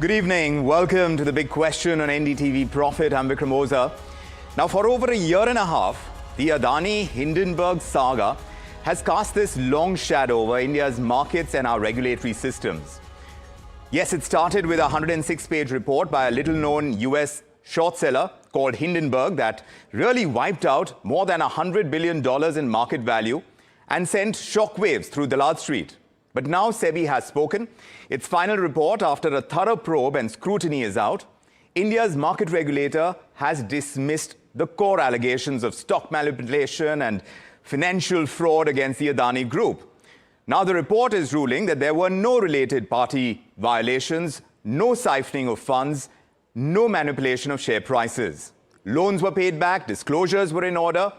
Good evening. Welcome to the big question on NDTV Profit. I'm Vikram Oza. Now, for over a year and a half, the Adani Hindenberg saga has cast this long shadow over India's markets and our regulatory systems. Yes, it started with a 106-page report by a little-known US short seller called Hindenberg that really wiped out more than $100 billion in market value and sent shockwaves through Dalal Street. But now SEBI has spoken. Its final report, after a thorough probe and scrutiny, is out. India's market regulator has dismissed the core allegations of stock manipulation and financial fraud against the Adani Group. Now the report is ruling that there were no related party violations, no siphoning of funds, no manipulation of share prices. Loans were paid back, disclosures were in order,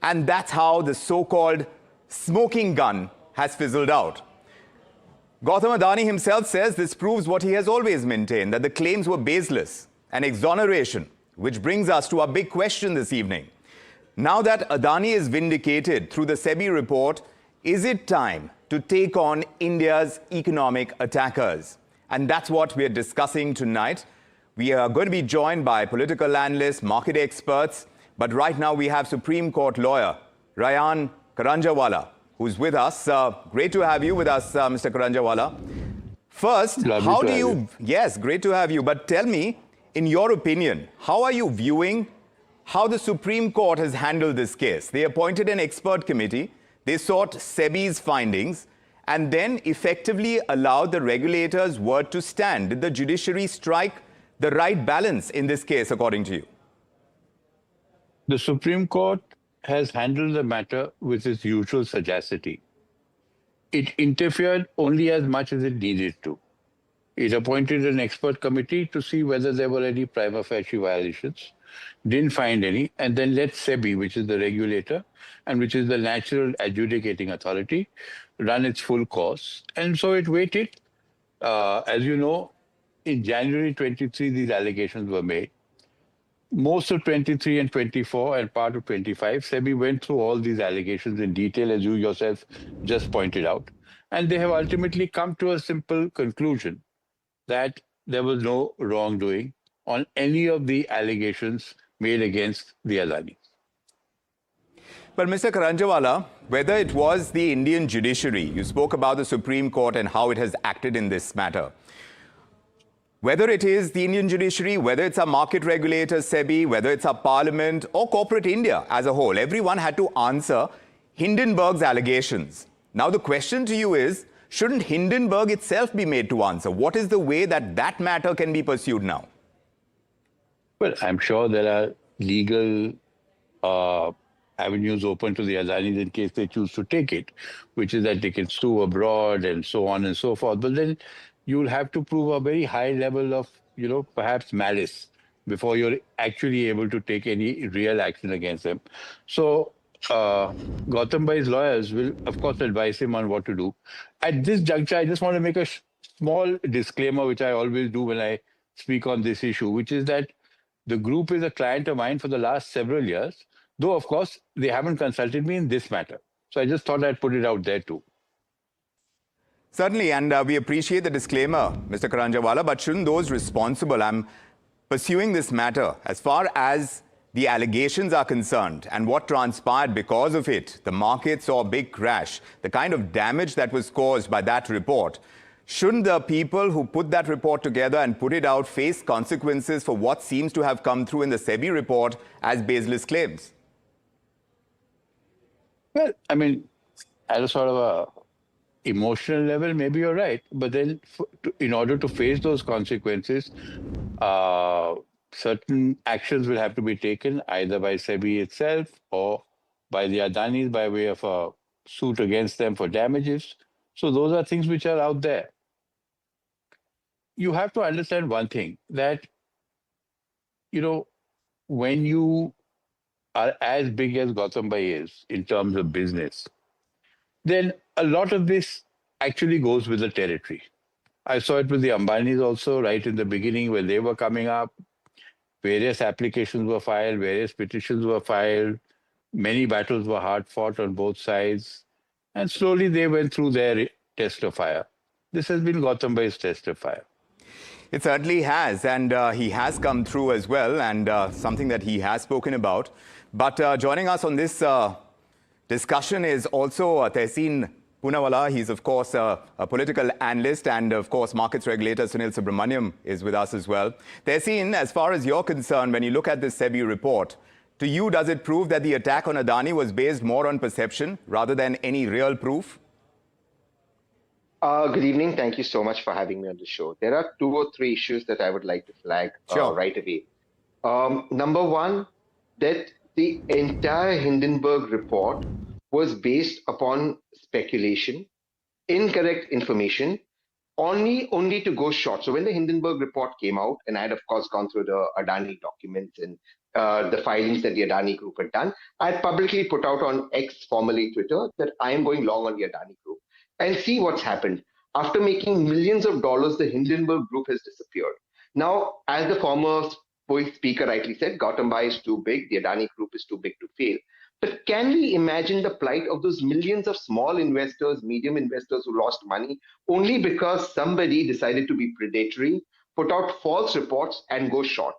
and that's how the so-called smoking gun has fizzled out. Gautam Adani himself says this proves what he has always maintained, that the claims were baseless, an exoneration, which brings us to our big question this evening. Now that Adani is vindicated through the SEBI report, is it time to take on India's economic attackers? And that's what we're discussing tonight. We are going to be joined by political analysts, market experts, but right now we have Supreme Court lawyer Rayan Karanjawala, who's with us. Great to have you with us, Mr. Karanjawala. First, how do you... Yes, great to have you. But tell me, in your opinion, how are you viewing how the Supreme Court has handled this case? They appointed an expert committee. They sought SEBI's findings and then effectively allowed the regulator's word to stand. Did the judiciary strike the right balance in this case, according to you? The Supreme Court has handled the matter with its usual sagacity. It interfered only as much as it needed to. It appointed an expert committee to see whether there were any prima facie violations, didn't find any, and then let SEBI, which is the regulator and which is the natural adjudicating authority, run its full course. And so it waited. As you know, in January 23, these allegations were made. Most of 23 and 24 and part of 25, SEBI went through all these allegations in detail, as you yourself just pointed out. And they have ultimately come to a simple conclusion that there was no wrongdoing on any of the allegations made against the Adani. But Mr. Karanjawala, whether it was the Indian judiciary, you spoke about the Supreme Court and how it has acted in this matter. Whether it is the Indian judiciary, whether it's our market regulator, SEBI, whether it's our parliament or corporate India as a whole, everyone had to answer Hindenburg's allegations. Now the question to you is, shouldn't Hindenburg itself be made to answer? What is the way that that matter can be pursued now? Well, I'm sure there are legal avenues open to the Adanis in case they choose to take it, which is that they can sue abroad and so on and so forth. But then you'll have to prove a very high level of, perhaps malice before you're actually able to take any real action against them. So Gautam Bhai's lawyers will, of course, advise him on what to do. At this juncture, I just want to make a small disclaimer, which I always do when I speak on this issue, which is that the group is a client of mine for the last several years, though, of course, they haven't consulted me in this matter. So I just thought I'd put it out there too. Certainly, and we appreciate the disclaimer, Mr. Karanjawala, but shouldn't those responsible, I'm pursuing this matter as far as the allegations are concerned and what transpired because of it, the market saw a big crash, the kind of damage that was caused by that report, shouldn't the people who put that report together and put it out face consequences for what seems to have come through in the SEBI report as baseless claims? Well, I mean, at a sort of a emotional level, maybe you're right. But then in order to face those consequences, certain actions will have to be taken either by SEBI itself or by the Adanis by way of a suit against them for damages. So those are things which are out there. You have to understand one thing, that, when you are as big as Gautam Bhai is in terms of business, then a lot of this actually goes with the territory. I saw it with the Ambanis also right in the beginning when they were coming up. Various applications were filed, various petitions were filed. Many battles were hard fought on both sides. And slowly they went through their test of fire. This has been Gautam Bhai's test of fire. It certainly has, and he has come through as well, and something that he has spoken about. But joining us on this discussion is also Tehseen Poonawalla. He's, of course, a political analyst, and, of course, markets regulator Sunil Subramaniam is with us as well. Tehseen, as far as you're concerned, when you look at this SEBI report, to you, does it prove that the attack on Adani was based more on perception rather than any real proof? Good evening. Thank you so much for having me on the show. There are 2 or 3 issues that I would like to flag right away. Number one, that the entire Hindenburg report was based upon speculation, incorrect information, only to go short. So when the Hindenburg report came out, and I had, of course, gone through the Adani documents and the filings that the Adani group had done, I had publicly put out on X, formerly Twitter, that I am going long on the Adani group. And see what's happened. After making millions of dollars, the Hindenburg group has disappeared. Now, as the former speaker rightly said, Gautam is too big, the Adani group is too big to fail. But can we imagine the plight of those millions of small investors, medium investors who lost money only because somebody decided to be predatory, put out false reports and go short?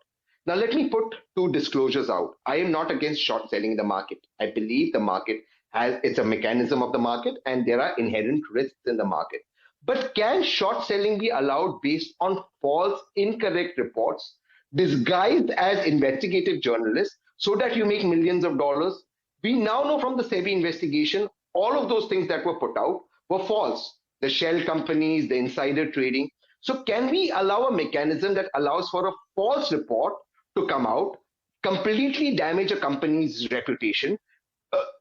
Now, let me put 2 disclosures out. I am not against short selling in the market. I believe the market it's a mechanism of the market and there are inherent risks in the market. But can short selling be allowed based on false, incorrect reports disguised as investigative journalists so that you make millions of dollars? We now know from the SEBI investigation, all of those things that were put out were false. The shell companies, the insider trading. So can we allow a mechanism that allows for a false report to come out, completely damage a company's reputation?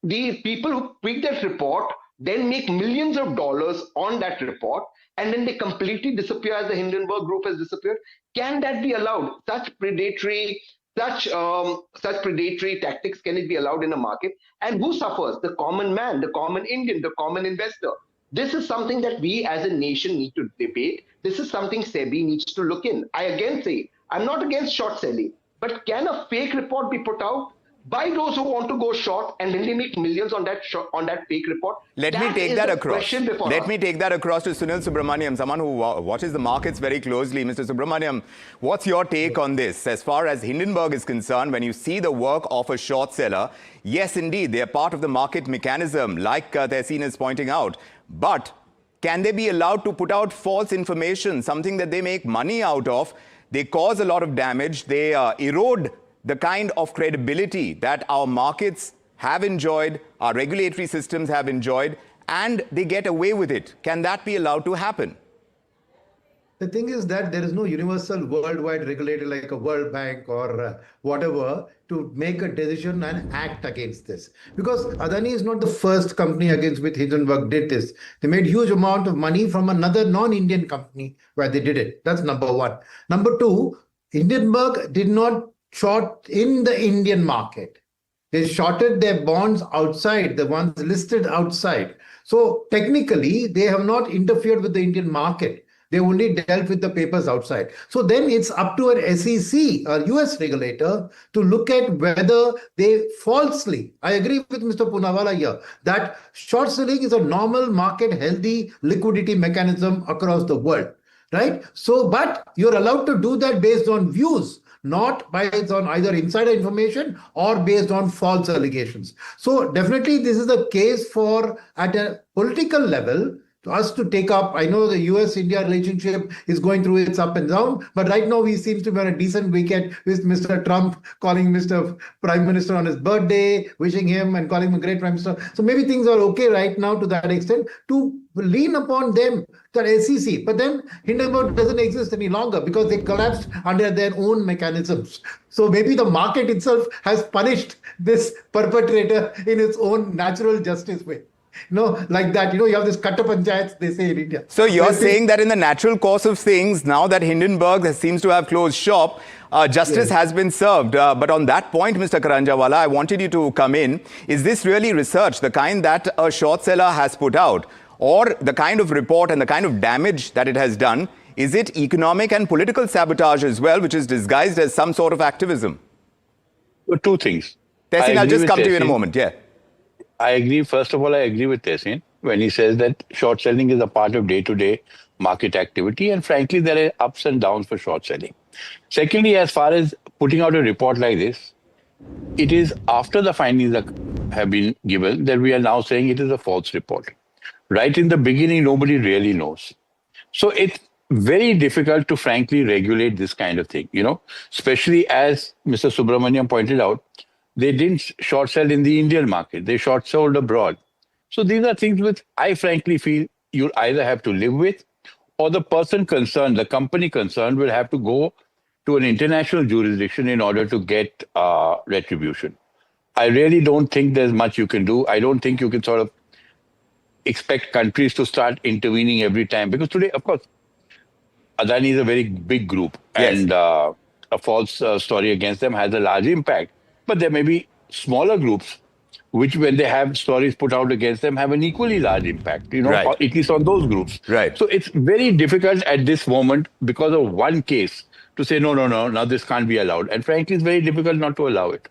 The people who pick that report then make millions of dollars on that report, and then they completely disappear as the Hindenburg group has disappeared. Can that be allowed? Such predatory tactics, can it be allowed in a market? And who suffers? The common man, the common Indian, the common investor. This is something that we as a nation need to debate. This is something SEBI needs to look in. I again say, I'm not against short selling, but can a fake report be put out by those who want to go short and then they make millions on that fake report? Let me take that across. Let me take that across to Sunil Subramaniam, someone who watches the markets very closely. Mr. Subramaniam, what's your take on this? As far as Hindenburg is concerned, when you see the work of a short seller, yes, indeed, they are part of the market mechanism, like Tehseen is pointing out. But can they be allowed to put out false information, something that they make money out of? They cause a lot of damage. They erode the kind of credibility that our markets have enjoyed, our regulatory systems have enjoyed, and they get away with it. Can that be allowed to happen? The thing is that there is no universal worldwide regulator like a World Bank or whatever to make a decision and act against this. Because Adani is not the first company against which Hindenburg did this. They made huge amount of money from another non-Indian company where they did it. That's number one. Number two, Hindenburg did not short in the Indian market. They shorted their bonds outside, the ones listed outside. So technically, they have not interfered with the Indian market. They only dealt with the papers outside. So then it's up to an SEC, a US regulator, to look at whether they falsely, I agree with Mr. Poonawalla here, that short selling is a normal market, healthy liquidity mechanism across the world, right? So, but you're allowed to do that based on views, not based on either insider information or based on false allegations. So definitely this is a case for, at a political level, to us to take up. I know the US-India relationship is going through its up and down, but right now we seem to be on a decent weekend with Mr. Trump calling Mr. Prime Minister on his birthday, wishing him and calling him a great Prime Minister. So maybe things are okay right now to that extent to lean upon them, the SEC. But then Hindenburg doesn't exist any longer because they collapsed under their own mechanisms. So maybe the market itself has punished this perpetrator in its own natural justice way. Like that, you have this katta panchayats, they say in India. So you're saying that in the natural course of things, now that Hindenburg seems to have closed shop, justice has been served. But on that point, Mr. Karanjawala, I wanted you to come in. Is this really research, the kind that a short seller has put out, or the kind of report and the kind of damage that it has done? Is it economic and political sabotage as well, which is disguised as some sort of activism? So 2 things. Tehseen, I'll just come to you in a moment. Yeah. I agree. First of all, I agree with Tehseen when he says that short selling is a part of day-to-day market activity. And frankly, there are ups and downs for short selling. Secondly, as far as putting out a report like this, it is after the findings have been given that we are now saying it is a false report. Right in the beginning, nobody really knows. So it's very difficult to frankly regulate this kind of thing, especially as Mr. Subramaniam pointed out, they didn't short sell in the Indian market. They short sold abroad. So these are things which I frankly feel you'll either have to live with, or the person concerned, the company concerned, will have to go to an international jurisdiction in order to get retribution. I really don't think there's much you can do. I don't think you can sort of expect countries to start intervening every time. Because today, of course, Adani is a very big group, and a false story against them has a large impact. But there may be smaller groups which, when they have stories put out against them, have an equally large impact, at least on those groups. Right. So it's very difficult at this moment because of one case to say, no, now this can't be allowed. And frankly, it's very difficult not to allow it.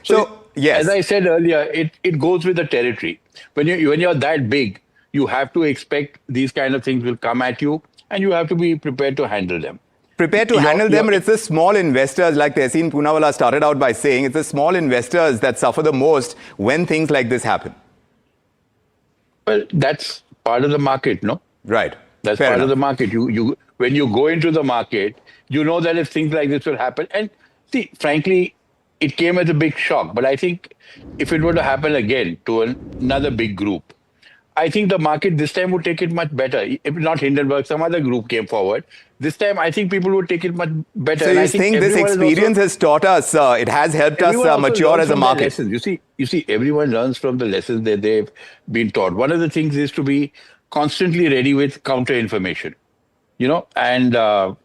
So yes, as I said earlier, it goes with the territory. When you're that big, you have to expect these kind of things will come at you, and you have to be prepared to handle them. Prepared to handle them, but it's the small investors, like Tehseen Poonawalla started out by saying, it's the small investors that suffer the most when things like this happen. Well, that's part of the market, no? Right. That's Fair part enough. of the market. When you go into the market, you know that if things like this will happen. And see, frankly, it came as a big shock. But I think if it were to happen again to another big group, I think the market this time would take it much better. If not Hindenberg, some other group came forward. This time, I think people would take it much better. So and you I think this experience has taught us, it has helped us mature as a market? You see, everyone learns from the lessons that they've been taught. One of the things is to be constantly ready with counter information, and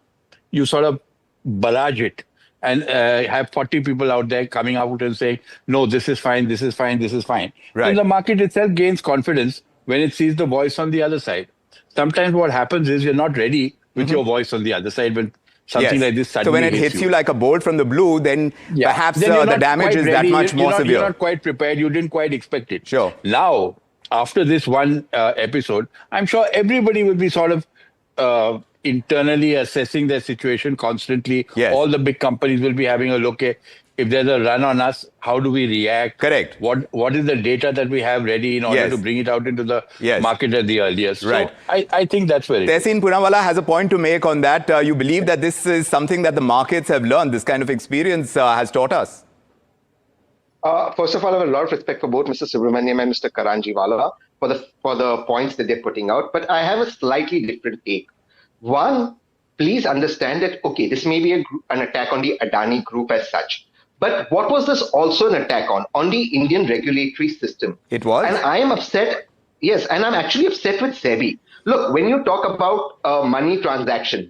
you sort of barrage it and have 40 people out there coming out and saying, no, this is fine, this is fine, this is fine. Right. And the market itself gains confidence when it sees the voice on the other side. Sometimes what happens is you're not ready with your voice on the other side when something like this suddenly So when it hits you like a bolt from the blue, then perhaps the damage is that much more severe. You're not quite prepared. You didn't quite expect it. Sure. Now, after this one episode, I'm sure everybody will be sort of internally assessing their situation constantly. Yes. All the big companies will be having a look at if there's a run on us, how do we react? Correct. What is the data that we have ready in order to bring it out into the market at the earliest? Right. So I think that's where it is. Tehseen Poonawalla has a point to make on that. You believe that this is something that the markets have learned, this kind of experience has taught us? First of all, I have a lot of respect for both Mr. Subramaniam and Mr. Karanjiwala for the points that they're putting out, but I have a slightly different take. One, please understand that, okay, this may be an attack on the Adani group as such, but what was this also an attack on? On the Indian regulatory system. It was? And I am upset, yes, and I'm actually upset with SEBI. Look, when you talk about money transaction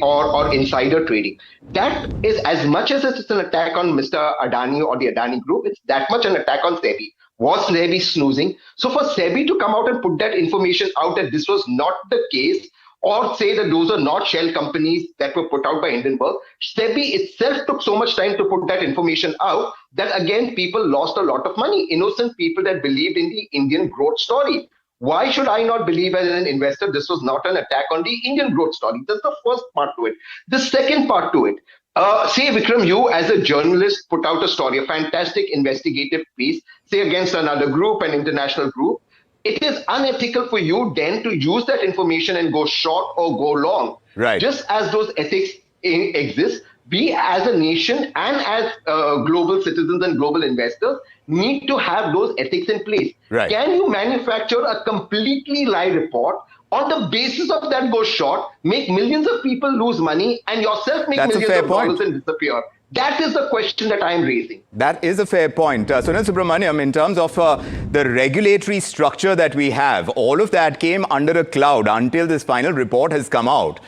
or insider trading, that is as much as it's an attack on Mr. Adani or the Adani group, it's that much an attack on SEBI. Was SEBI snoozing? So for SEBI to come out and put that information out that this was not the case, or say that those are not shell companies that were put out by Hindenburg, SEBI itself took so much time to put that information out that again, people lost a lot of money, innocent people that believed in the Indian growth story. Why should I not believe as an investor this was not an attack on the Indian growth story? That's the first part to it. The second part to it, say Vikram, you as a journalist put out a story, a fantastic investigative piece, say against another group, an international group. It is unethical for you then to use that information and go short or go long. Right. Just as those ethics exist, we as a nation and as global citizens and global investors need to have those ethics in place. Right. Can you manufacture a completely lie report on the basis of that go short, make millions of people lose money and yourself make millions of dollars and disappear? That is the question that I am raising. That is a fair point. Sunil Subramaniam, in terms of the regulatory structure that we have, all of that came under a cloud until this final report has come out.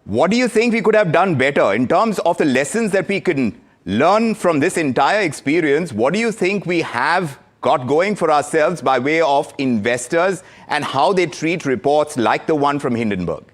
What do you think we could have done better in terms of the lessons that we can learn from this entire experience? What do you think we have got going for ourselves by way of investors and how they treat reports like the one from Hindenburg?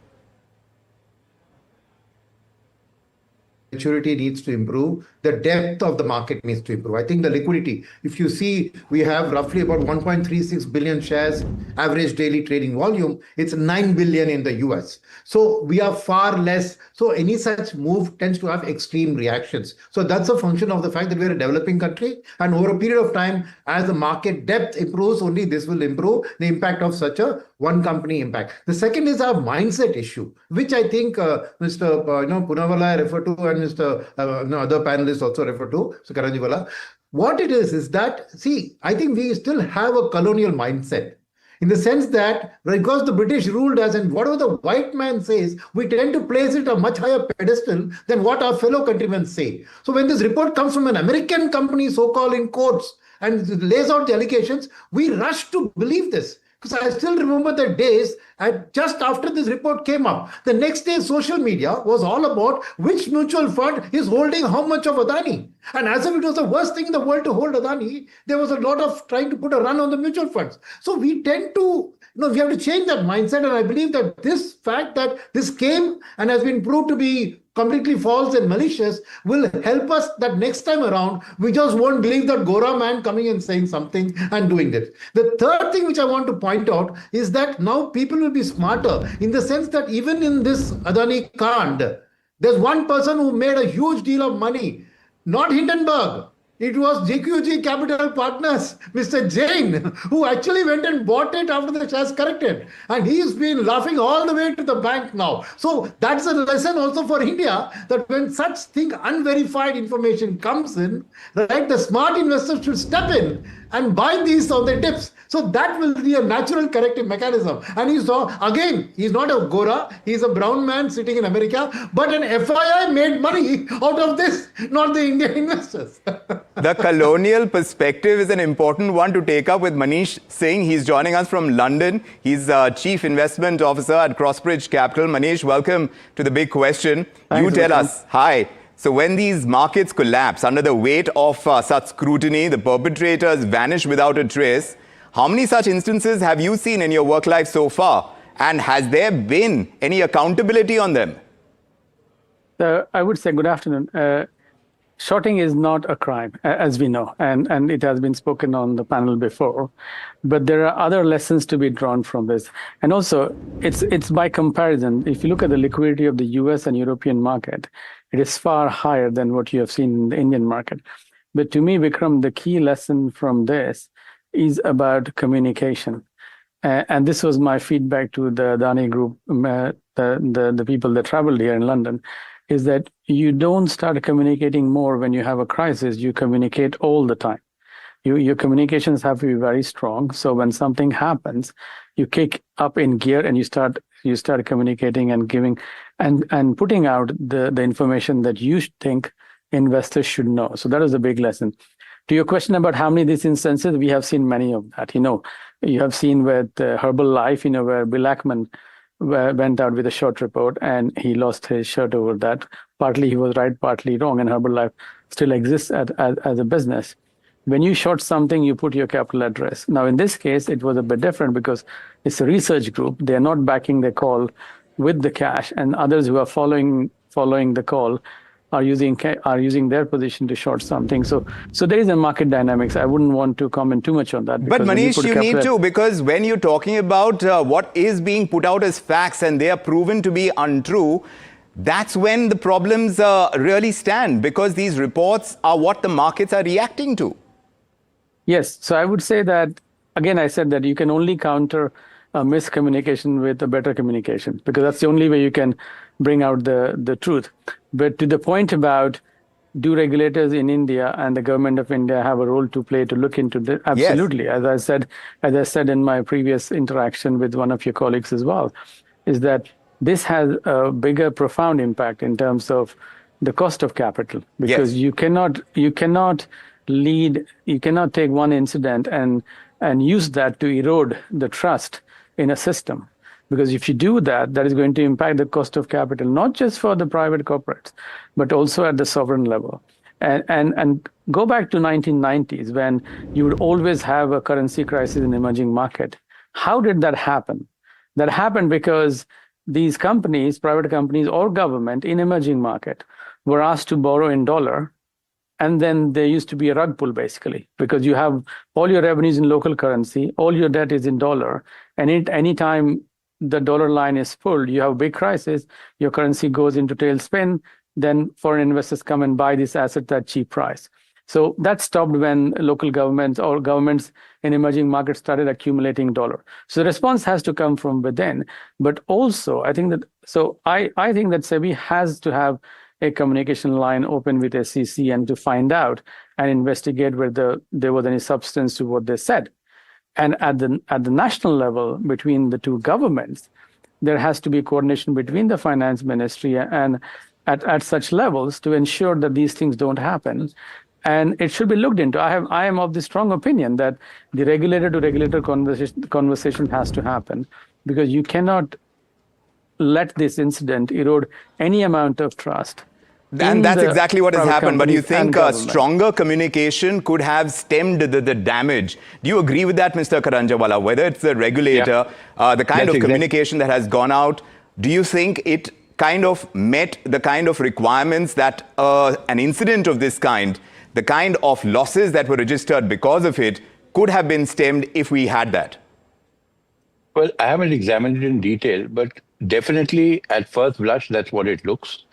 maturity needs to improve. The depth of the market needs to improve. I think the liquidity, if you see, we have roughly about 1.36 billion shares, average daily trading volume. It's 9 billion in the US. So we are far less. So any such move tends to have extreme reactions. So that's a function of the fact that we're a developing country. And over a period of time, as the market depth improves, only this will improve the impact of such a one company impact. The second is our mindset issue, which I think Mr. Poonawalla referred to, and Mr. Other panelists also referred to, Mr. Karanjiwala. What it is that, see, I think we still have a colonial mindset, in the sense that because the British ruled us, and whatever the white man says, we tend to place it a much higher pedestal than what our fellow countrymen say. So when this report comes from an American company, so-called in quotes, and lays out the allegations, we rush to believe this. Because I still remember the days just after this report came up. The next day, social media was all about which mutual fund is holding how much of Adani. And as if it was the worst thing in the world to hold Adani, there was a lot of trying to put a run on the mutual funds. So we tend to, we have to change that mindset. And I believe that this fact that this came and has been proved to be completely false and malicious will help us that next time around, we just won't believe that Gora man coming and saying something and doing it. The third thing which I want to point out is that now people will be smarter, in the sense that even in this Adani Kand, there's one person who made a huge deal of money, not Hindenberg. It was GQG Capital Partners, Mr. Jain, who actually went and bought it after the shares corrected. And he's been laughing all the way to the bank now. So that's a lesson also for India, that when such thing, unverified information comes in, right, the smart investors should step in and buy these on the dips. So that will be a natural corrective mechanism. And he's not a Gora, he's a brown man sitting in America, but an FII made money out of this, not the Indian investors. The colonial perspective is an important one to take up with Manish Singh. He's joining us from London. He's Chief Investment Officer at Crossbridge Capital. Manish, welcome to The Big Question. Thanks, you tell us, hi. So when these markets collapse under the weight of such scrutiny, the perpetrators vanish without a trace. How many such instances have you seen in your work life so far? And has there been any accountability on them? I would say good afternoon. Shorting is not a crime, as we know, and it has been spoken on the panel before. But there are other lessons to be drawn from this. And also, it's by comparison. If you look at the liquidity of the US and European market, it is far higher than what you have seen in the Indian market. But to me, Vikram, the key lesson from this is about communication. And this was my feedback to the Adani group, the people that traveled here in London, is that you don't start communicating more when you have a crisis. You communicate all the time. Your communications have to be very strong. So when something happens, you kick up in gear and you start communicating and giving and putting out the information that you think investors should know. So that is a big lesson. To your question about how many of these instances, we have seen many of that. You have seen with Herbalife, where Bill Ackman went out with a short report and he lost his shirt over that. Partly he was right, partly wrong, and Herbalife still exists as a business. When you short something, you put your capital at risk. Now, in this case, it was a bit different because it's a research group. They're not backing the call with the cash, and others who are following the call are using their position to short something. So there is a market dynamics. I wouldn't want to comment too much on that. But Manish, you need to, because when you're talking about what is being put out as facts and they are proven to be untrue, that's when the problems really stand, because these reports are what the markets are reacting to. Yes. So I would say that, again, I said that you can only counter miscommunication with a better communication, because that's the only way you can bring out the truth. But to the point about, do regulators in India and the government of India have a role to play to look into this? Absolutely. Yes. As I said in my previous interaction with one of your colleagues as well, is that this has a bigger, profound impact in terms of the cost of capital, because you cannot take one incident and use that to erode the trust in a system. Because if you do that, that is going to impact the cost of capital, not just for the private corporates, but also at the sovereign level. And go back to 1990s, when you would always have a currency crisis in emerging market. How did that happen? That happened because these companies, private companies or government in emerging market, were asked to borrow in dollar. And then there used to be a rug pull, basically, because you have all your revenues in local currency, all your debt is in dollar. And any time the dollar line is pulled, you have a big crisis, your currency goes into tailspin, then foreign investors come and buy this asset at cheap price. So that stopped when local governments or governments in emerging markets started accumulating dollar. So the response has to come from within. But also, I think that SEBI has to have a communication line open with SEC and to find out and investigate whether there was any substance to what they said. And at the national level, between the two governments, there has to be coordination between the finance ministry and at such levels to ensure that these things don't happen. And it should be looked into. I am of the strong opinion that the regulator to regulator conversation has to happen, because you cannot let this incident erode any amount of trust. And that's exactly what has happened. But you think stronger communication could have stemmed the damage. Do you agree with that, Mr. Karanjawala? Whether it's the regulator, the kind of communication that has gone out, do you think it kind of met the kind of requirements that an incident of this kind, the kind of losses that were registered because of it, could have been stemmed if we had that? Well, I haven't examined it in detail, but definitely at first blush, that's what it looks.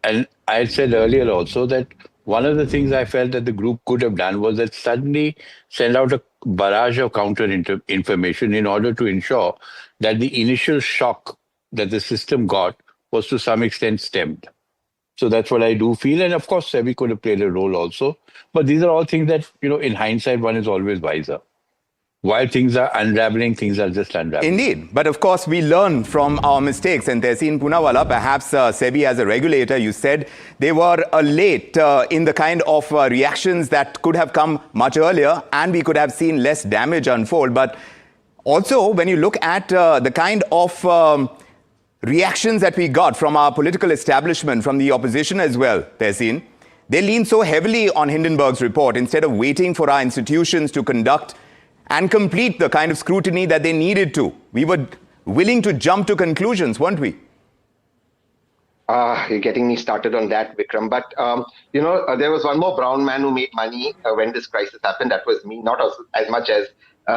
And I had said earlier also that one of the things I felt that the group could have done was that suddenly send out a barrage of counter information in order to ensure that the initial shock that the system got was to some extent stemmed. So that's what I do feel. And of course, SEBI could have played a role also. But these are all things that, in hindsight, one is always wiser. While things are unraveling, things are just unraveling. Indeed. But of course, we learn from our mistakes. And Tehseen Poonawalla, perhaps SEBI as a regulator, you said they were late in the kind of reactions that could have come much earlier, and we could have seen less damage unfold. But also, when you look at the kind of reactions that we got from our political establishment, from the opposition as well, Tehseen, they lean so heavily on Hindenburg's report instead of waiting for our institutions to conduct and complete the kind of scrutiny that they needed to. We were willing to jump to conclusions, weren't we? You're getting me started on that, Vikram. But, there was one more brown man who made money when this crisis happened. That was me, not as much as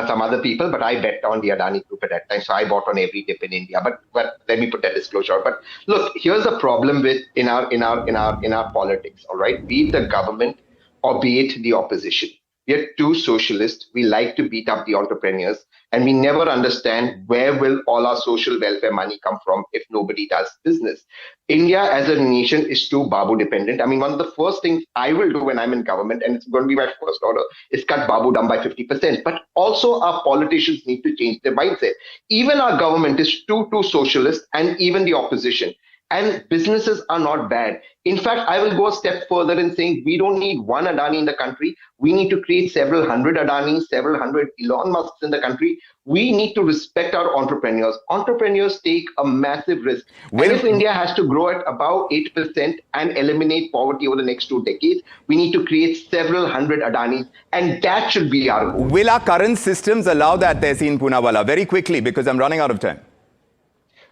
some other people, but I bet on the Adani group at that time. So I bought on every dip in India. But let me put that disclosure. But look, here's the problem with in our politics. All right, be it the government or be it the opposition. We are too socialist. We like to beat up the entrepreneurs, and we never understand where will all our social welfare money come from if nobody does business. India as a nation is too Babu dependent. I mean, one of the first things I will do when I'm in government, and it's going to be my first order, is cut Babu down by 50%. But also our politicians need to change their mindset. Even our government is too socialist, and even the opposition. And businesses are not bad. In fact, I will go a step further in saying we don't need one Adani in the country. We need to create several hundred Adanis, several hundred Elon Musks in the country. We need to respect our entrepreneurs. Entrepreneurs take a massive risk. And if India has to grow at about 8% and eliminate poverty over the next 2 decades, we need to create several hundred Adanis. And that should be our goal. Will our current systems allow that, Tehseen Poonawalla? Very quickly, because I'm running out of time.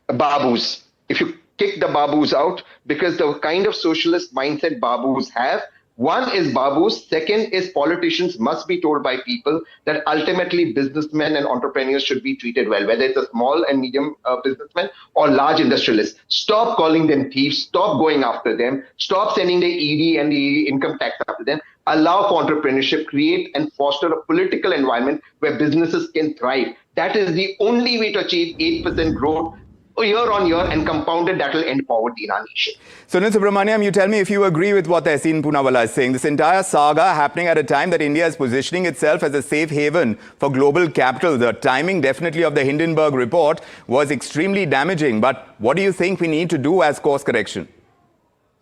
Babus. If you kick the Babus out, because the kind of socialist mindset Babus have, one is Babus, second is politicians must be told by people that ultimately businessmen and entrepreneurs should be treated well, whether it's a small and medium businessman or large industrialists. Stop calling them thieves, stop going after them, stop sending the ED and the income tax after them. Allow for entrepreneurship, create and foster a political environment where businesses can thrive. That is the only way to achieve 8% growth year on year, and compounded, that will end poverty in our nation. Sunil Subramaniam, you tell me if you agree with what Tehseen Poonawalla is saying. This entire saga happening at a time that India is positioning itself as a safe haven for global capital. The timing definitely of the Hindenburg report was extremely damaging. But what do you think we need to do as course correction?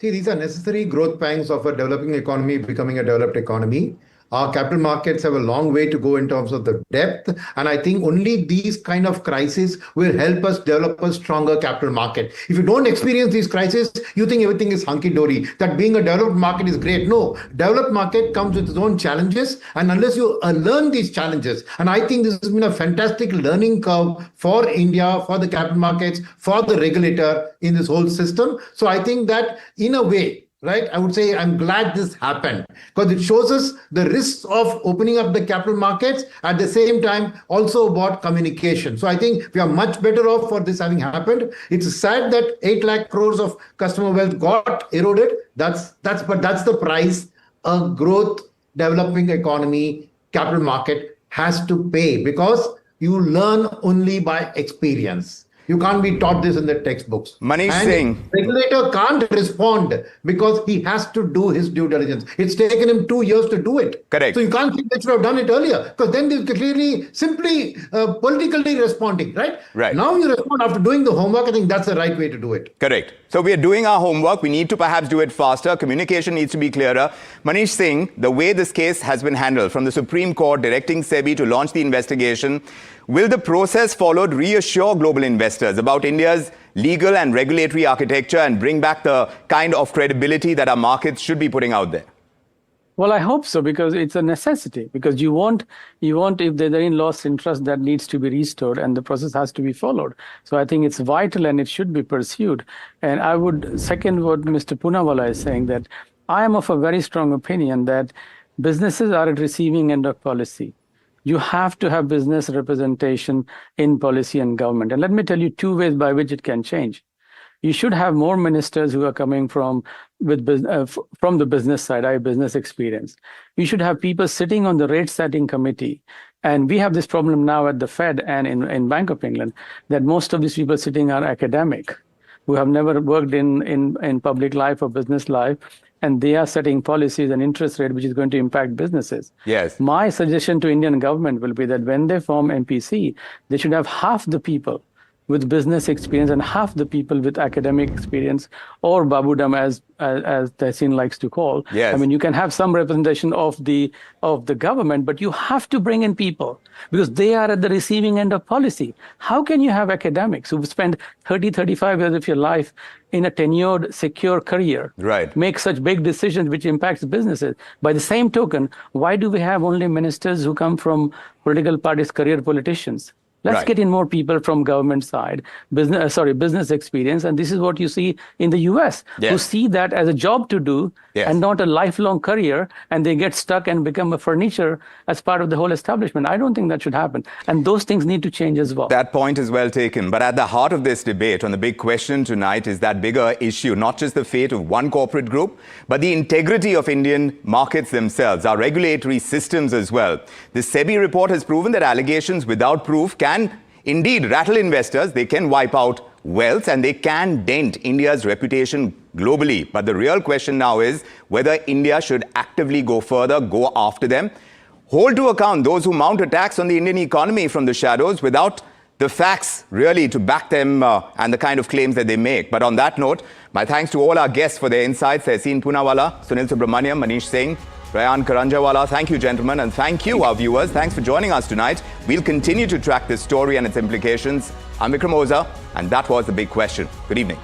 See, these are necessary growth pangs of a developing economy becoming a developed economy. Our capital markets have a long way to go in terms of the depth. And I think only these kind of crises will help us develop a stronger capital market. If you don't experience these crises, you think everything is hunky-dory, that being a developed market is great. No, developed market comes with its own challenges. And unless you learn these challenges, and I think this has been a fantastic learning curve for India, for the capital markets, for the regulator in this whole system. So I think that in a way, right, I would say I'm glad this happened because it shows us the risks of opening up the capital markets, at the same time also about communication. So I think we are much better off for this having happened. It's sad that 8 lakh crores of customer wealth got eroded. But that's the price a growth developing economy capital market has to pay, because you learn only by experience. You can't be taught this in the textbooks. Manish and Singh. Regulator can't respond because he has to do his due diligence. It's taken him 2 years to do it. Correct. So you can't think they should have done it earlier, because then they're clearly simply politically responding, right? Right. Now you respond after doing the homework. I think that's the right way to do it. Correct. So we are doing our homework. We need to perhaps do it faster. Communication needs to be clearer. Manish Singh, the way this case has been handled, from the Supreme Court directing SEBI to launch the investigation, will the process followed reassure global investors about India's legal and regulatory architecture and bring back the kind of credibility that our markets should be putting out there? Well, I hope so, because it's a necessity. Because you want, if there's any lost interest, that needs to be restored, and the process has to be followed. So I think it's vital and it should be pursued. And I would second what Mr. Poonawalla is saying, that I am of a very strong opinion that businesses are at receiving end of policy. You have to have business representation in policy and government. And let me tell you 2 ways by which it can change. You should have more ministers who are coming from the business side, I have business experience. You should have people sitting on the rate setting committee. And we have this problem now at the Fed and in Bank of England, that most of these people sitting are academic, who have never worked in public life or business life. And they are setting policies and interest rate, which is going to impact businesses. Yes. My suggestion to Indian government will be that when they form MPC, they should have half the people with business experience and half the people with academic experience, or Babudam as Tehseen likes to call. Yes. I mean, you can have some representation of the government, but you have to bring in people because they are at the receiving end of policy. How can you have academics who spend 30, 35 years of your life in a tenured, secure career, right, make such big decisions which impacts businesses? By the same token, why do we have only ministers who come from political parties, career politicians? Let's get in more people from government side, business experience. And this is what you see in the US, who see that as a job to do and not a lifelong career. And they get stuck and become a furniture as part of the whole establishment. I don't think that should happen. And those things need to change as well. That point is well taken. But at the heart of this debate on the big question tonight is that bigger issue, not just the fate of one corporate group, but the integrity of Indian markets themselves, our regulatory systems as well. The SEBI report has proven that allegations without proof can indeed rattle investors, they can wipe out wealth, and they can dent India's reputation globally. But the real question now is whether India should actively go further, go after them, hold to account those who mount attacks on the Indian economy from the shadows without the facts really to back them and the kind of claims that they make. But on that note, my thanks to all our guests for their insights. Tehseen Poonawalla, Sunil Subramaniam, Manish Singh, Rayan Karanjawala. Thank you, gentlemen, and thank you, our viewers. Thanks for joining us tonight. We'll continue to track this story and its implications. I'm Vikram Oza, and that was The Big Question. Good evening.